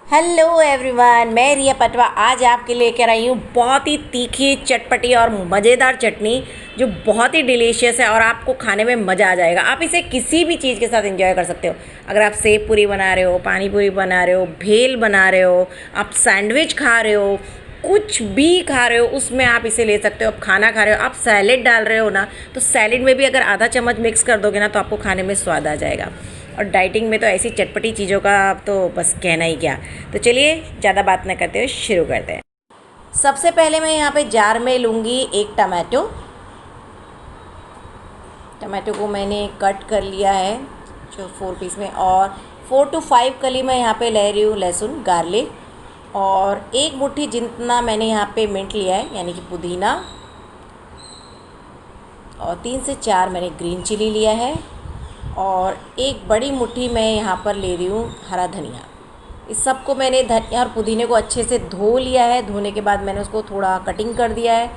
Hello everyone, मैं रिया पटवा आज आपके लिए लेकर आई हूँ बहुत ही तीखी चटपटी और मज़ेदार चटनी जो बहुत ही डिलीशियस है और आपको खाने में मज़ा आ जाएगा। आप इसे किसी भी चीज़ के साथ एंजॉय कर सकते हो। अगर आप सेव पूरी बना रहे हो, पानी पूरी बना रहे हो, भेल बना रहे हो, आप सैंडविच खा रहे हो, कुछ भी खा रहे हो उसमें आप इसे ले सकते हो। आप खाना खा रहे हो, आप सैलेड डाल रहे हो ना, तो सैलेड में भी अगर आधा चम्मच मिक्स कर दोगे ना तो आपको खाने में स्वाद आ जाएगा। और डाइटिंग में तो ऐसी चटपटी चीज़ों का तो बस कहना ही क्या। तो चलिए ज़्यादा बात न करते हुए शुरू करते हैं। सबसे पहले मैं यहाँ पे जार में लूँगी एक टमाटो। टमाटो को मैंने कट कर लिया है जो 4 पीस में, और 4 to 5 कली मैं यहाँ पे ले रही हूँ लहसुन गार्लिक, और एक मुट्ठी जितना मैंने यहाँ पे मिंट लिया है यानी कि पुदीना, और 3 से 4 मैंने ग्रीन चिली लिया है, और एक बड़ी मुट्ठी मैं यहाँ पर ले रही हूँ हरा धनिया। इस सब को मैंने धनिया और पुदीने को अच्छे से धो लिया है। धोने के बाद मैंने उसको थोड़ा कटिंग कर दिया है।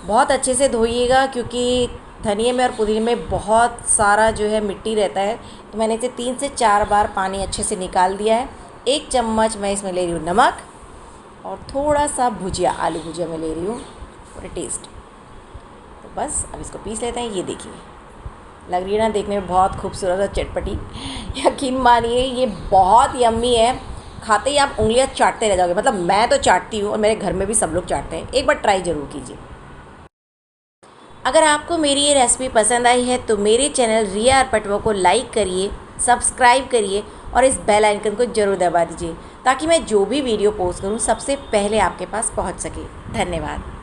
बहुत अच्छे से धोइएगा क्योंकि धनिए में और पुदीने में बहुत सारा जो है मिट्टी रहता है। तो मैंने इसे 3 से 4 बार पानी अच्छे से निकाल दिया है। 1 चम्मच मैं इसमें ले रही हूँ नमक, और थोड़ा सा भुजिया, आलू भुजिया मैं ले रही हूँ फॉर टेस्ट। तो बस अब इसको पीस लेते हैं। ये देखिए, लग रही है ना देखने में बहुत खूबसूरत और चटपटी। यकीन मानिए ये बहुत यम्मी है। खाते ही आप उंगलियां चाटते रह जाओगे। मतलब मैं तो चाटती हूँ और मेरे घर में भी सब लोग चाटते हैं। एक बार ट्राई ज़रूर कीजिए। अगर आपको मेरी ये रेसिपी पसंद आई है तो मेरे चैनल रिया आर पटवा को लाइक करिए, सब्सक्राइब करिए और इस बेल आइकन को ज़रूर दबा दीजिए ताकि मैं जो भी वीडियो पोस्ट करूँ सबसे पहले आपके पास पहुँच सके। धन्यवाद।